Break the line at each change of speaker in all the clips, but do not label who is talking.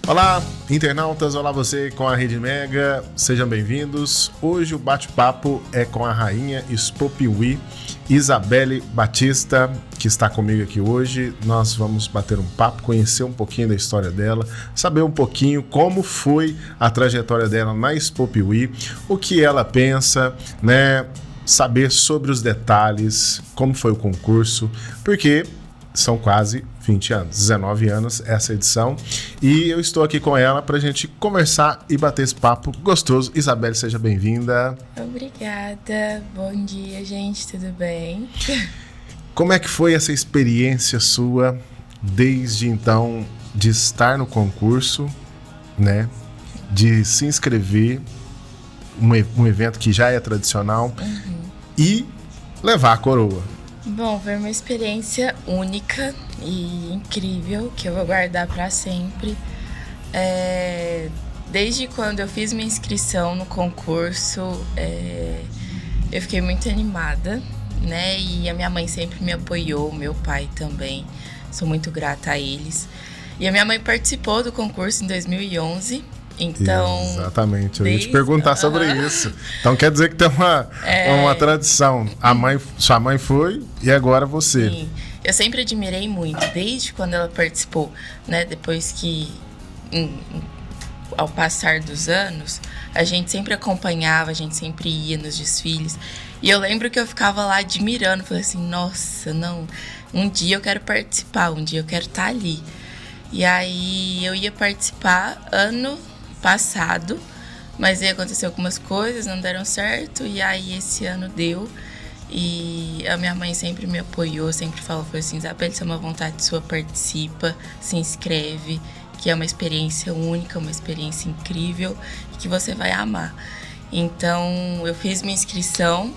Olá, internautas, olá você com a Rede Mega, sejam bem-vindos. Hoje o bate-papo é com a rainha Expo Piuí, Isabelle Batista, que está comigo aqui hoje. Nós vamos bater um papo, conhecer um pouquinho da história dela, saber um pouquinho como foi a trajetória dela na Expo Piuí, o que ela pensa, né? Saber sobre os detalhes, como foi o concurso, porque são quase 20 anos, 19 anos essa edição, e eu estou aqui com ela para a gente conversar e bater esse papo gostoso. Isabelle, seja bem-vinda.
Obrigada, bom dia, gente, tudo bem?
Como é que foi essa experiência sua desde então de estar no concurso, né, de se inscrever, um evento que já é tradicional, e levar a coroa?
Bom, foi uma experiência única e incrível que eu vou guardar para sempre. Desde quando eu fiz minha inscrição no concurso, eu fiquei muito animada, né? E a minha mãe sempre me apoiou, meu pai também. Sou muito grata a eles. E a minha mãe participou do concurso em 2011. Então,
exatamente, eu ia te perguntar sobre isso. Então quer dizer que tem uma tradição. Sua mãe foi e agora você.
Sim, eu sempre admirei muito, desde quando ela participou, né? Depois que, ao passar dos anos, a gente sempre acompanhava, a gente sempre ia nos desfiles. E eu lembro que eu ficava lá admirando, falei assim, nossa, não, um dia eu quero participar, um dia eu quero estar ali. E aí eu ia participar ano passado, mas aí aconteceu algumas coisas, não deram certo, e aí esse ano deu, e a minha mãe sempre me apoiou, sempre falou, foi assim, Isabelle, se é uma vontade sua, participa, se inscreve, que é uma experiência única, uma experiência incrível, que você vai amar. Então, eu fiz minha inscrição,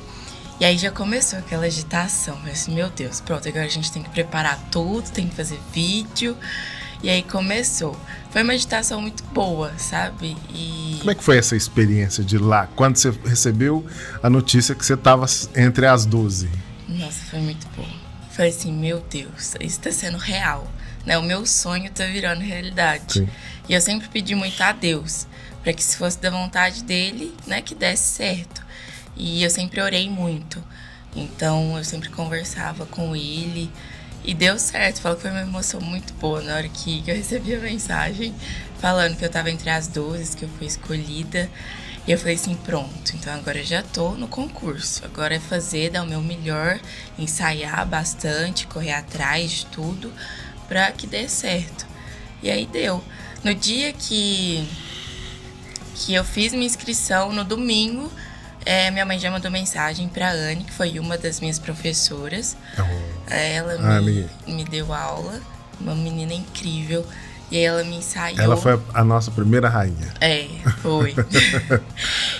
e aí já começou aquela agitação, eu falei assim, meu Deus, pronto, agora a gente tem que preparar tudo, tem que fazer vídeo. E aí começou. Foi uma agitação muito boa, sabe? E
como é que foi essa experiência de lá? Quando você recebeu a notícia que você estava entre as 12?
Nossa, foi muito boa. Foi assim, meu Deus, isso tá sendo real, né? O meu sonho tá virando realidade.
Sim.
E eu sempre pedi muito a Deus, para que se fosse da vontade dele, né, que desse certo. E eu sempre orei muito. Então, eu sempre conversava com ele. E deu certo, falou que foi uma emoção muito boa na hora que eu recebi a mensagem falando que eu tava entre as 12, que eu fui escolhida. E eu falei assim, pronto, então agora eu já tô no concurso. Agora é fazer, dar o meu melhor, ensaiar bastante, correr atrás de tudo pra que dê certo. E aí deu. No dia que eu fiz minha inscrição, no domingo, minha mãe já mandou mensagem pra Anne, que foi uma das minhas professoras. Ela me deu aula, uma menina incrível. E aí ela me ensaiou.
Ela foi a nossa primeira rainha.
Foi.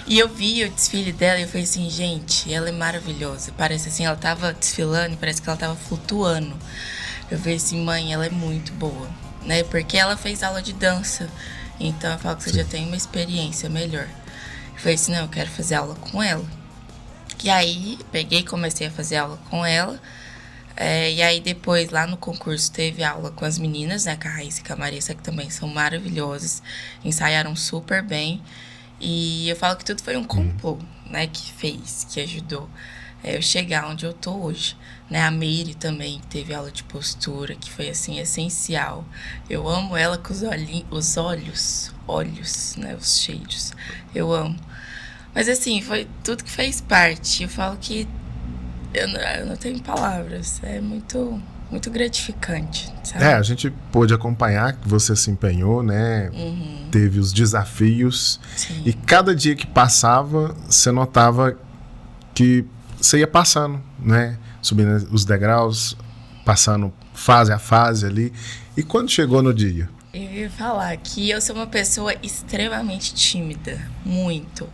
E eu vi o desfile dela e eu falei assim, gente, ela é maravilhosa. Parece assim, ela tava desfilando e parece que ela tava flutuando. Eu falei assim, mãe, ela é muito boa, né? Porque ela fez aula de dança. Então eu falo que você já tem uma experiência melhor. Eu falei assim, não, eu quero fazer aula com ela. E aí, peguei e comecei a fazer aula com ela. E aí, depois, lá no concurso, teve aula com as meninas, né? Com a Raíssa e com a Marissa, que também são maravilhosas. Ensaiaram super bem. E eu falo que tudo foi um complô, né? Que fez, que ajudou eu chegar onde eu tô hoje. Né? A Meire também teve aula de postura, que foi, assim, essencial. Eu amo ela com os olhos, né? Os cheios. Eu amo. Mas, assim, foi tudo que fez parte. Eu falo que eu não tenho palavras. É muito, muito gratificante, sabe?
A gente pôde acompanhar que você se empenhou, né? Teve os desafios.
Sim.
E cada dia que passava, você notava que você ia passando, né? Subindo os degraus, passando fase a fase ali. E quando chegou no dia?
Eu ia falar que eu sou uma pessoa extremamente tímida, muito.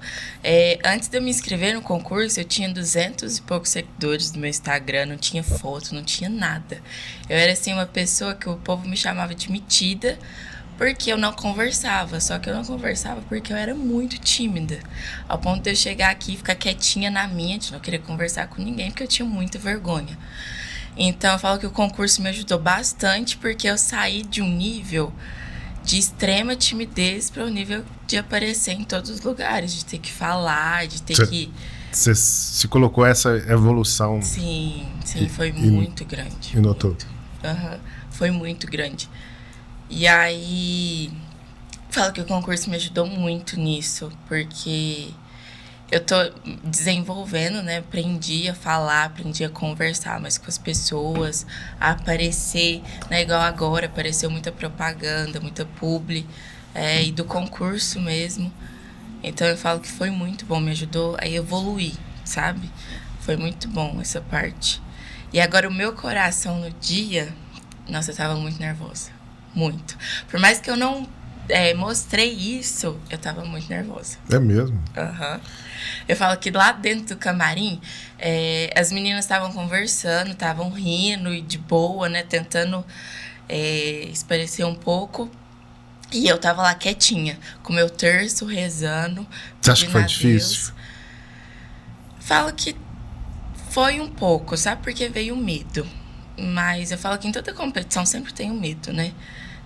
Antes de eu me inscrever no concurso, eu tinha 200 e poucos seguidores no meu Instagram, não tinha foto, não tinha nada. Eu era, assim, uma pessoa que o povo me chamava de metida, porque eu não conversava. Só que eu não conversava porque eu era muito tímida. Ao ponto de eu chegar aqui e ficar quietinha na minha, de não querer conversar com ninguém, porque eu tinha muita vergonha. Então, eu falo que o concurso me ajudou bastante, porque eu saí de um nível de extrema timidez para o nível de aparecer em todos os lugares, de ter que falar, de ter que...
Você se colocou essa evolução.
Sim, foi muito grande.
E notou?
Foi muito grande. E aí, falo que o concurso me ajudou muito nisso, porque eu tô desenvolvendo, né? Aprendi a falar, aprendi a conversar mais com as pessoas, a aparecer, né? Igual agora, apareceu muita propaganda, muita publi, e do concurso mesmo. Então eu falo que foi muito bom, me ajudou a evoluir, sabe? Foi muito bom essa parte. E agora o meu coração no dia, nossa, eu tava muito nervosa, muito. Por mais que eu não mostrei isso, eu tava muito nervosa.
É mesmo?
Eu falo que lá dentro do camarim, as meninas estavam conversando, estavam rindo e de boa, né? Tentando esparecer um pouco. E eu tava lá quietinha, com meu terço, rezando.
Você acha que foi difícil?
Deus. Falo que foi um pouco, sabe? Porque veio o medo. Mas eu falo que em toda competição sempre tem o medo, né?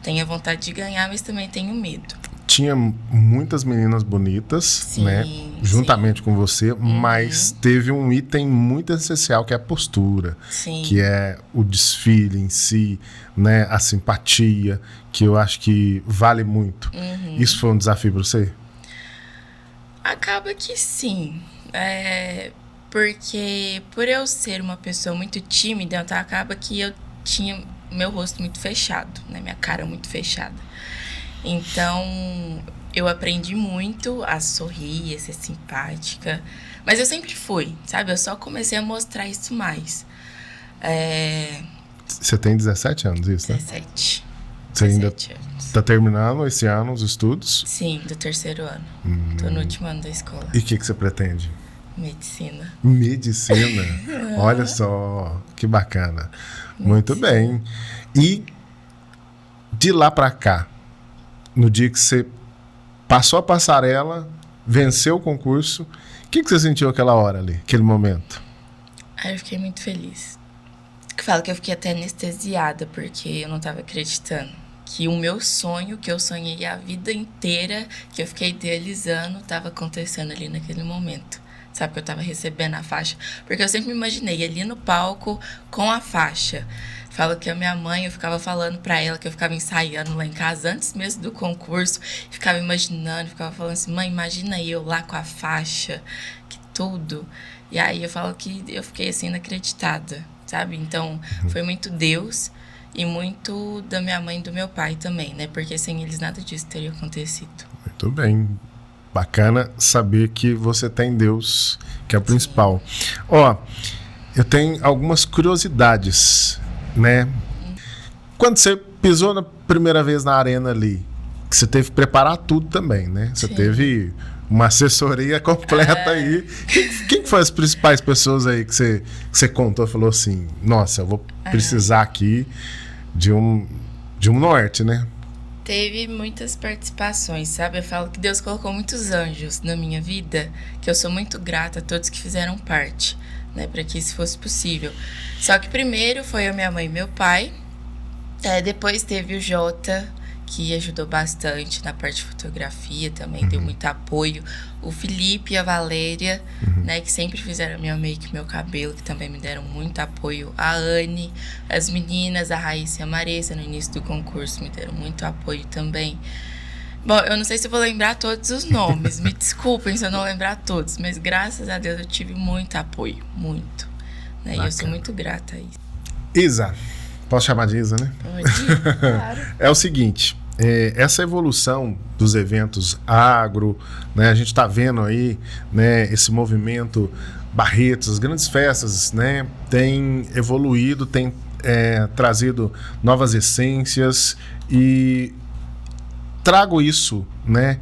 Tem a vontade de ganhar, mas também tem o medo.
Tinha muitas meninas bonitas,
sim,
né? Juntamente com você, mas teve um item muito essencial que é a postura, que é o desfile em si, né? A simpatia, que eu acho que vale muito. Isso foi um desafio para você?
Acaba que sim. Porque por eu ser uma pessoa muito tímida, então acaba que eu tinha meu rosto muito fechado, né? Minha cara muito fechada. Então, eu aprendi muito a sorrir, a ser simpática. Mas eu sempre fui, sabe? Eu só comecei a mostrar isso mais.
Você tem 17 anos, isso, né?
17.
Você ainda tá terminando esse ano os estudos?
Sim, do 3º ano. Tô no último ano da escola.
E o que você pretende?
Medicina.
Medicina? Olha só, que bacana. Muito bem. E de lá pra cá, no dia que você passou a passarela, venceu o concurso, o que você sentiu aquela hora ali, aquele momento?
Aí eu fiquei muito feliz. Eu falo que eu fiquei até anestesiada, porque eu não tava acreditando que o meu sonho, que eu sonhei a vida inteira, que eu fiquei idealizando, tava acontecendo ali naquele momento. Sabe, que eu tava recebendo a faixa. Porque eu sempre me imaginei ali no palco com a faixa. Falo que a minha mãe, eu ficava falando pra ela que eu ficava ensaiando lá em casa antes mesmo do concurso. Ficava imaginando, ficava falando assim, mãe, imagina eu lá com a faixa, que tudo. E aí eu falo que eu fiquei assim inacreditada, sabe? Então foi muito Deus e muito da minha mãe e do meu pai também, né? Porque sem eles nada disso teria acontecido.
Muito bem. Bacana saber que você tem Deus, que é o principal. Ó, eu tenho algumas curiosidades, né? Quando você pisou na primeira vez na arena ali, que você teve que preparar tudo também, né? Você teve uma assessoria completa aí. Quem foi as principais pessoas aí que você contou e falou assim, nossa, eu vou precisar aqui de um norte, né?
Teve muitas participações, sabe? Eu falo que Deus colocou muitos anjos na minha vida, que eu sou muito grata a todos que fizeram parte, né? Para que isso fosse possível. Só que primeiro foi a minha mãe e meu pai. Depois teve o Jota, que ajudou bastante na parte de fotografia também, deu muito apoio. O Felipe e a Valéria, né, que sempre fizeram minha make e meu cabelo, que também me deram muito apoio. A Anne, as meninas, a Raíssa e a Marissa, no início do concurso, me deram muito apoio também. Bom, eu não sei se eu vou lembrar todos os nomes, me desculpem se eu não lembrar todos, mas graças a Deus eu tive muito apoio, muito. Né? E eu sou muito grata a isso.
Isa, posso chamar de Isa, né?
Pode, claro.
É o seguinte, essa evolução dos eventos agro, né, a gente está vendo aí, né, esse movimento Barretos, as grandes festas, né, tem evoluído, tem trazido novas essências e trago isso, né,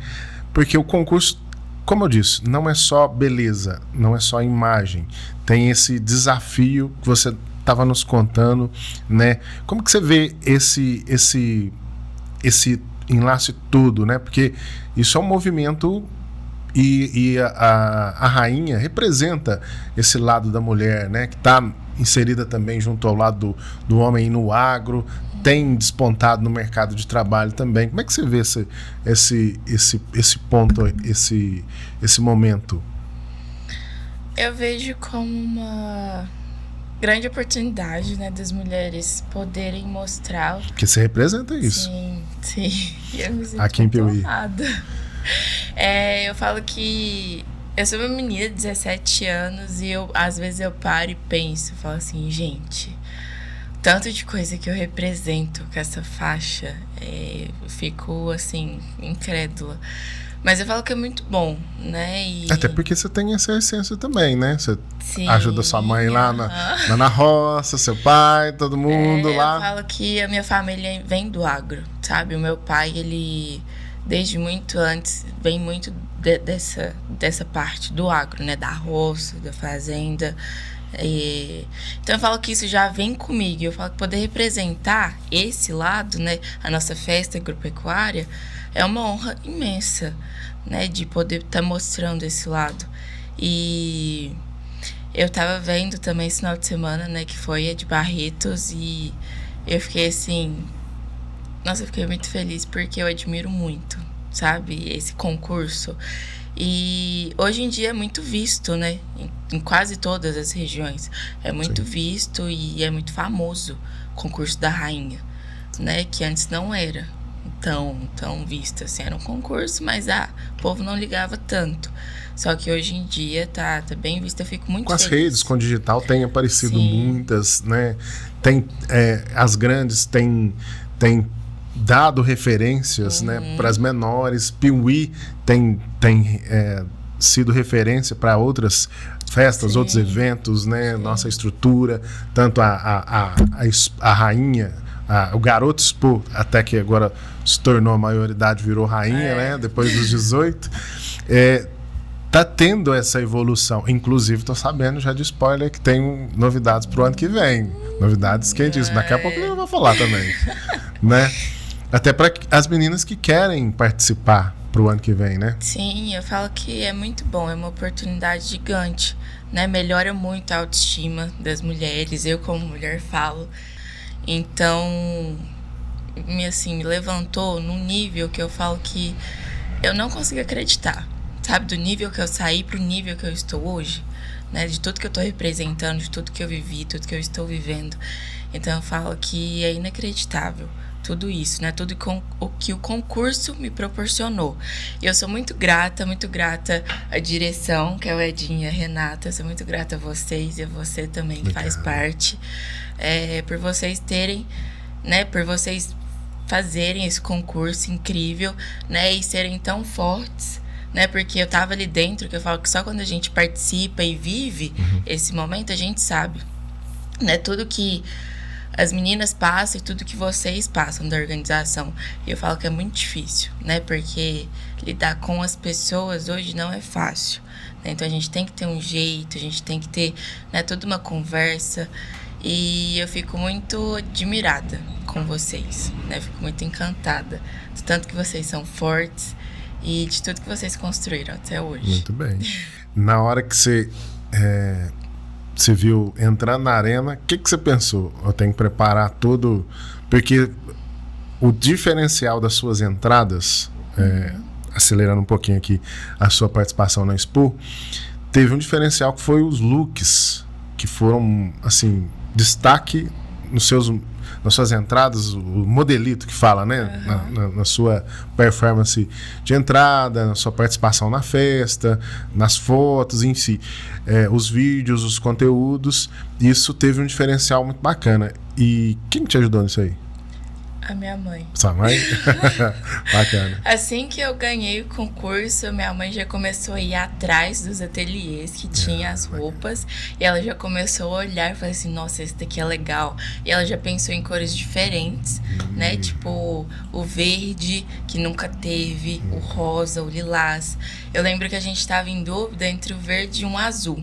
porque o concurso, como eu disse, não é só beleza, não é só imagem, tem esse desafio que você estava nos contando, né? Como que você vê esse enlace todo, né? Porque isso é um movimento e a rainha representa esse lado da mulher, né? Que está inserida também junto ao lado do homem no agro, tem despontado no mercado de trabalho também. Como é que você vê esse ponto, esse momento?
Eu vejo como uma grande oportunidade, né, das mulheres poderem mostrar.
Porque você representa isso.
Sim. E eu me sinto
aqui em Piauí.
Eu falo que eu sou uma menina de 17 anos e às vezes eu paro e penso, falo assim, gente, tanto de coisa que eu represento com essa faixa, eu fico assim, incrédula. Mas eu falo que é muito bom, né?
Até porque você tem essa essência também, né? Você ajuda sua mãe lá na roça, seu pai, todo mundo lá.
Eu falo que a minha família vem do agro, sabe? O meu pai, ele, desde muito antes, vem muito dessa parte do agro, né? Da roça, da fazenda. Então eu falo que isso já vem comigo. Eu falo que poder representar esse lado, né? A nossa festa agropecuária é uma honra imensa, né, de poder estar mostrando esse lado. E eu tava vendo também esse final de semana, né, que foi a de Barretos, e eu fiquei assim, nossa, eu fiquei muito feliz porque eu admiro muito, sabe, esse concurso. E hoje em dia é muito visto, né, em quase todas as regiões. É muito visto e é muito famoso o concurso da rainha, né, que antes não era tão visto, assim, era um concurso, mas o povo não ligava tanto. Só que hoje em dia tá bem visto, eu fico muito feliz.
Com as redes, com o digital, tem aparecido muitas, né? As grandes têm dado referências, né, para as menores. Piauí tem sido referência para outras festas, outros eventos, né? Nossa estrutura, tanto a rainha, o Garoto Expo, até que agora se tornou a maioridade, virou rainha, né? Depois dos 18. Tá tendo essa evolução. Inclusive, tô sabendo já de spoiler que tem novidades pro ano que vem. Novidades quentíssimas. Daqui a pouco eu vou falar também. Né? Até para as meninas que querem participar pro ano que vem, né?
Sim, eu falo que é muito bom, é uma oportunidade gigante, né? Melhora muito a autoestima das mulheres, eu como mulher falo. Então, me levantou num nível que eu falo que eu não consigo acreditar, sabe? Do nível que eu saí pro nível que eu estou hoje, né? De tudo que eu tô representando, de tudo que eu vivi, tudo que eu estou vivendo. Então, eu falo que é inacreditável tudo isso, né? Tudo o que o concurso me proporcionou. E eu sou muito grata à direção, que é o Edinho e a Renata. Eu sou muito grata a vocês e a você também, que faz parte. Por vocês terem, né? Por vocês fazerem esse concurso incrível, né? E serem tão fortes, né? Porque eu tava ali dentro, que eu falo que só quando a gente participa e vive esse momento, a gente sabe, né? Tudo que as meninas passam e tudo que vocês passam da organização. E eu falo que é muito difícil, né? Porque lidar com as pessoas hoje não é fácil, né? Então a gente tem que ter um jeito, a gente tem que ter, né, toda uma conversa. E eu fico muito admirada com vocês, né? Eu fico muito encantada de tanto que vocês são fortes e de tudo que vocês construíram até hoje.
Muito bem. Na hora que você viu entrando na arena, o que você pensou? Eu tenho que preparar tudo, porque o diferencial das suas entradas, acelerando um pouquinho aqui a sua participação na Expo, teve um diferencial que foi os looks, que foram, assim, destaque nas suas entradas, o modelito que fala, né? Na sua performance de entrada, na sua participação na festa, nas fotos em si, os vídeos, os conteúdos. Isso teve um diferencial muito bacana. E quem te ajudou nisso aí?
A minha mãe.
Sua mãe? Bacana.
Assim que eu ganhei o concurso, minha mãe já começou a ir atrás dos ateliês que tinha as roupas. E ela já começou a olhar e falou assim, nossa, esse daqui é legal. E ela já pensou em cores diferentes, né? Tipo, o verde, que nunca teve, o rosa, o lilás. Eu lembro que a gente tava em dúvida entre o verde e um azul.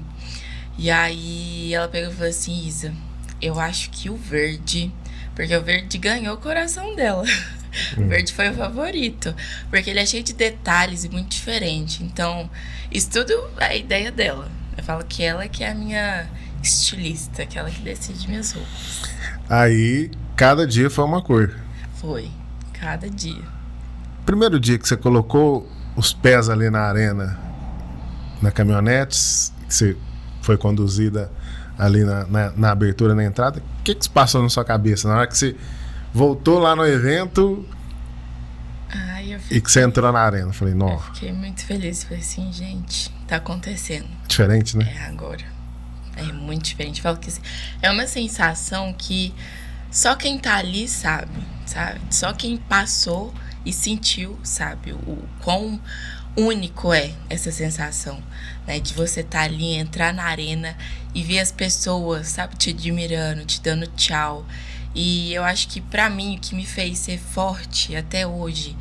E aí ela pegou e falou assim, Isa, eu acho que o verde... Porque o verde ganhou o coração dela. O verde foi o favorito. Porque ele é cheio de detalhes e muito diferente. Então, isso tudo é a ideia dela. Eu falo que ela que é a minha estilista, aquela que decide minhas roupas.
Aí, cada dia foi uma cor.
Foi, cada dia.
Primeiro dia que você colocou os pés ali na arena, na caminhonete, que você foi conduzida ali na abertura, na entrada, o que se passou na sua cabeça na hora que você voltou lá no evento e que você entrou na arena? Eu falei, não.
Eu fiquei muito feliz. Falei assim, gente, tá acontecendo.
Diferente, né?
É agora. É muito diferente. Falo que é uma sensação que só quem tá ali sabe? Só quem passou e sentiu sabe o quão único é essa sensação, né? De você estar ali, entrar na arena e ver as pessoas, sabe, te admirando, te dando tchau. E eu acho que pra mim o que me fez ser forte até hoje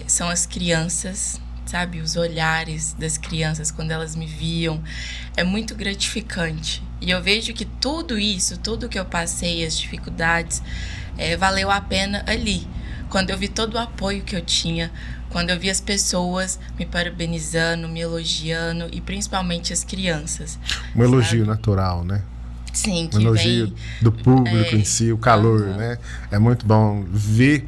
são as crianças, sabe? Os olhares das crianças quando elas me viam. É muito gratificante. E eu vejo que tudo isso, tudo que eu passei, as dificuldades, valeu a pena ali. Quando eu vi todo o apoio que eu tinha, quando eu vi as pessoas me parabenizando, me elogiando, e principalmente as crianças.
Um elogio natural, né?
Sim, que
um elogio do público em si, o calor, né? É muito bom ver.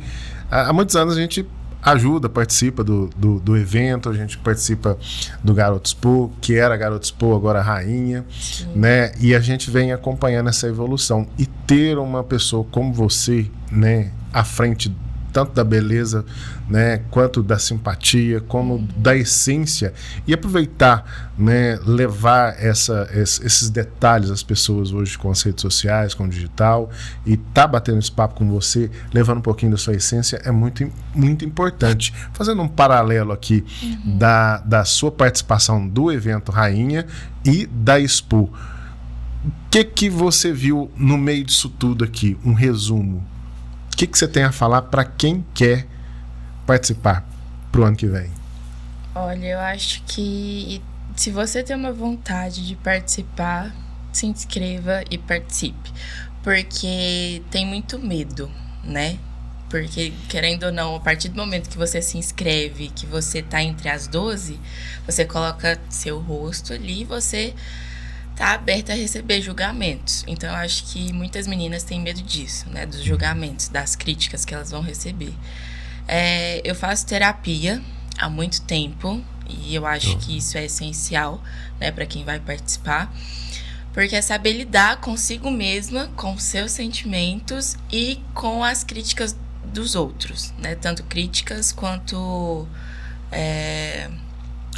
Há muitos anos a gente ajuda, participa do evento, a gente participa do Garotos Expo, que era Garotos Expo, agora Rainha, né? E a gente vem acompanhando essa evolução. E ter uma pessoa como você, né, à frente tanto da beleza, né, quanto da simpatia, como da essência, e aproveitar, né, levar esses detalhes às pessoas hoje com as redes sociais, com o digital, e tá batendo esse papo com você, levando um pouquinho da sua essência, é muito, muito importante. Fazendo um paralelo aqui da sua participação do evento Rainha e da Expo, o que você viu no meio disso tudo aqui? Um resumo. O que você tem a falar para quem quer participar pro ano que vem?
Olha, eu acho que se você tem uma vontade de participar, se inscreva e participe. Porque tem muito medo, né? Porque, querendo ou não, a partir do momento que você se inscreve, que você tá entre as 12, você coloca seu rosto ali e você tá aberta a receber julgamentos. Então, eu acho que muitas meninas têm medo disso, né? Dos julgamentos, das críticas que elas vão receber. Eu faço terapia há muito tempo e eu acho que isso é essencial, né, para quem vai participar. Porque é saber lidar consigo mesma, com seus sentimentos e com as críticas dos outros, né? Tanto críticas quanto...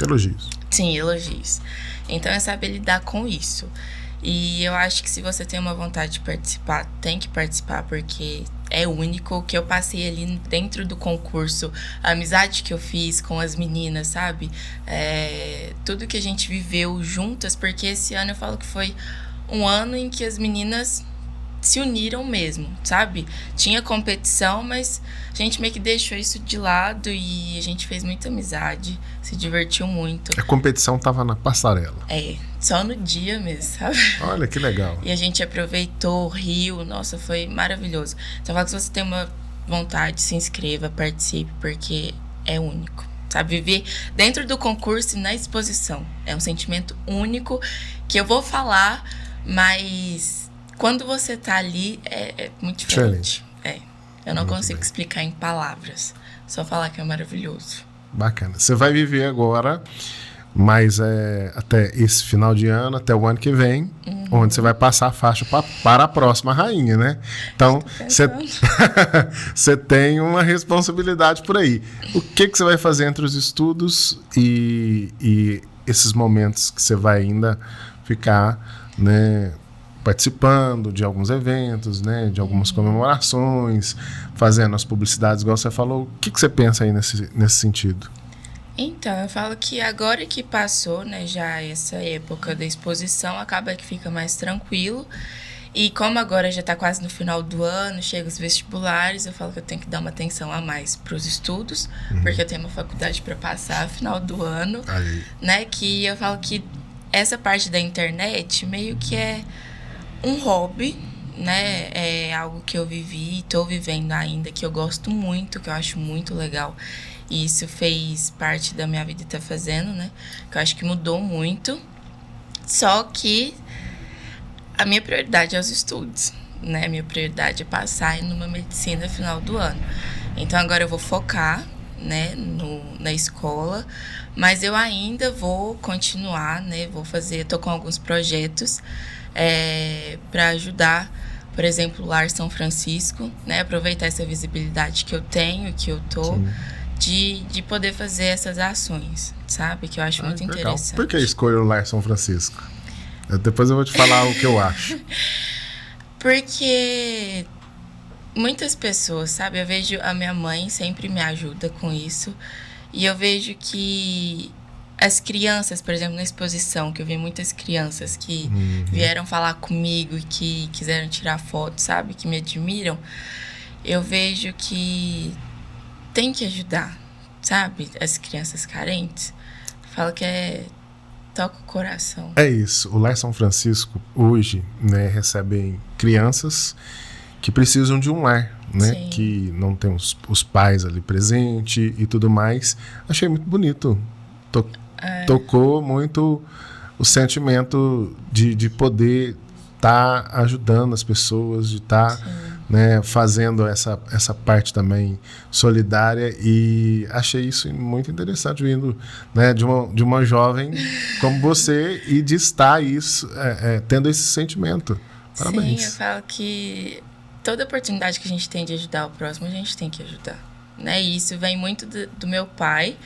Elogios.
Sim, elogios. Então é saber lidar com isso. E eu acho que se você tem uma vontade de participar, tem que participar, porque é único. O que eu passei ali dentro do concurso, a amizade que eu fiz com as meninas, sabe? Tudo que a gente viveu juntas, porque esse ano eu falo que foi um ano em que as meninas se uniram mesmo, sabe? Tinha competição, mas a gente meio que deixou isso de lado e a gente fez muita amizade, se divertiu muito.
A competição tava na passarela.
Só no dia mesmo, sabe?
Olha, que legal.
E a gente aproveitou, riu, nossa, foi maravilhoso. Então, se você tem uma vontade, se inscreva, participe, porque é único, sabe? Viver dentro do concurso e na exposição. É um sentimento único que eu vou falar, mas quando você tá ali, é muito diferente. Eu não consigo explicar em palavras. Só falar que é maravilhoso.
Bacana. Você vai viver agora, mas até esse final de ano, até o ano que vem, onde você vai passar a faixa para a próxima rainha, né? Então, você tem uma responsabilidade por aí. O que você vai fazer entre os estudos e esses momentos que você vai ainda ficar, né, participando de alguns eventos, né, de algumas comemorações, fazendo as publicidades, igual você falou. O que você pensa aí nesse sentido?
Então, eu falo que agora que passou, né, já essa época da exposição, acaba que fica mais tranquilo. E como agora já tá quase no final do ano, chega os vestibulares, eu falo que eu tenho que dar uma atenção a mais pros estudos, porque eu tenho uma faculdade para passar no final do ano, né, que eu falo que essa parte da internet meio que é um hobby, né? É algo que eu vivi e tô vivendo ainda, que eu gosto muito, que eu acho muito legal. E isso fez parte da minha vida e tá fazendo, né? Que eu acho que mudou muito. Só que a minha prioridade é os estudos, né? Minha prioridade é passar numa medicina no final do ano. Então agora eu vou focar, né, na escola, mas eu ainda vou continuar, né? Tô com alguns projetos para ajudar, por exemplo, o Lar São Francisco, né? Aproveitar essa visibilidade que eu tenho, que eu tô, de poder fazer essas ações, sabe? Que eu acho muito interessante.
Por que escolher o Lar São Francisco? Depois eu vou te falar o que eu acho.
Porque muitas pessoas, sabe? Eu vejo a minha mãe sempre me ajuda com isso. E eu vejo que as crianças, por exemplo, na exposição, que eu vi muitas crianças que vieram falar comigo e que quiseram tirar foto, sabe? Que me admiram. Eu vejo que tem que ajudar, sabe? As crianças carentes. Falo que toca o coração.
É isso. O Lar São Francisco, hoje, né, recebe crianças que precisam de um lar, né? Sim. Que não tem os pais ali presentes e tudo mais. Achei muito bonito. Tocou muito o sentimento de poder estar ajudando as pessoas, de estar né, fazendo essa parte também solidária, e achei isso muito interessante vindo, né, de uma jovem como você e de estar tendo esse sentimento. Parabéns.
Sim, eu falo que toda oportunidade que a gente tem de ajudar o próximo, a gente tem que ajudar, né? E isso vem muito do meu pai,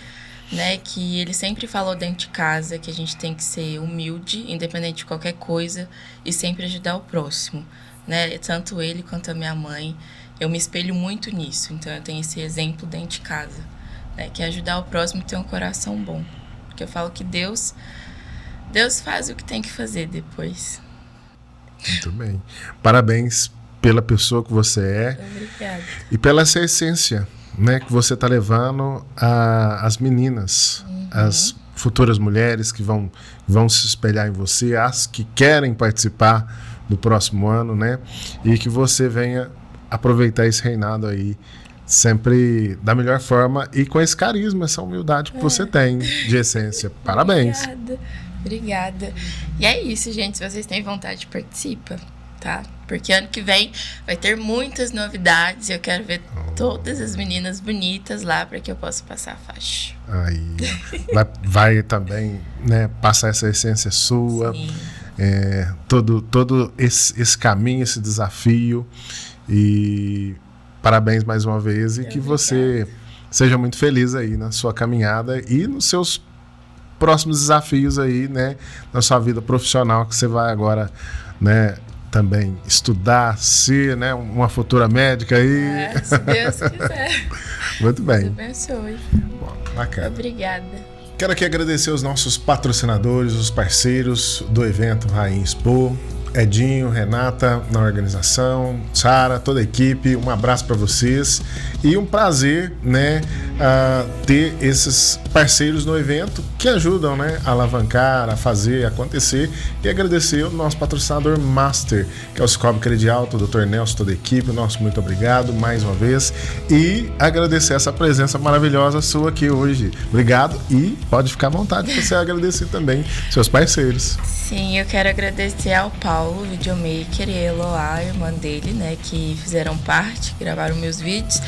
né? Que ele sempre falou dentro de casa que a gente tem que ser humilde, independente de qualquer coisa, e sempre ajudar o próximo, né? Tanto ele quanto a minha mãe, eu me espelho muito nisso. Então eu tenho esse exemplo dentro de casa, né? Que é ajudar o próximo e ter um coração bom. Porque eu falo que Deus faz o que tem que fazer depois.
Muito bem. Parabéns pela pessoa que você é.
Obrigada.
E pela essa essência, né, que você está levando as meninas, as futuras mulheres que vão se espelhar em você, as que querem participar do próximo ano, né? E que você venha aproveitar esse reinado aí sempre da melhor forma e com esse carisma, essa humildade que você tem de essência. Parabéns.
Obrigada. E é isso, gente. Se vocês têm vontade, participa, tá? Porque ano que vem vai ter muitas novidades e eu quero ver todas as meninas bonitas lá para que eu possa passar a faixa.
Aí vai também, né, passar essa essência sua, todo esse caminho, esse desafio. E parabéns mais uma vez, e que você seja muito feliz aí na sua caminhada e nos seus próximos desafios aí, né, na sua vida profissional, que você vai agora, né, também estudar, ser, né, uma futura médica aí.
Se Deus quiser.
Muito bem.
Deus abençoe.
Bom, bacana.
Obrigada.
Quero aqui agradecer os nossos patrocinadores, os parceiros do evento Rainha Expo, Edinho, Renata na organização, Sara, toda a equipe, um abraço para vocês e um prazer, né, ter esses parceiros no evento que ajudam, né, a alavancar, a fazer acontecer, e agradecer o nosso patrocinador Master, que é o Cicobi Credial, o Dr. Nelson, toda a equipe, nosso muito obrigado mais uma vez, e agradecer essa presença maravilhosa sua aqui hoje. Obrigado, e pode ficar à vontade para você agradecer também seus parceiros.
Sim, eu quero agradecer ao Paulo, videomaker, e a Eloá, a irmã dele, né, que fizeram parte, gravaram meus vídeos.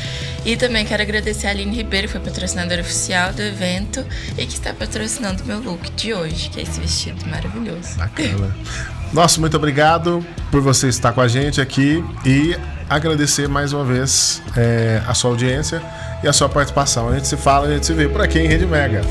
E também quero agradecer a Aline Ribeiro, que foi patrocinadora oficial do evento e que está patrocinando o meu look de hoje, que é esse vestido maravilhoso.
Bacana. Nossa, muito obrigado por você estar com a gente aqui e agradecer mais uma vez a sua audiência e a sua participação. A gente se fala, a gente se vê por aqui em Rede Mega.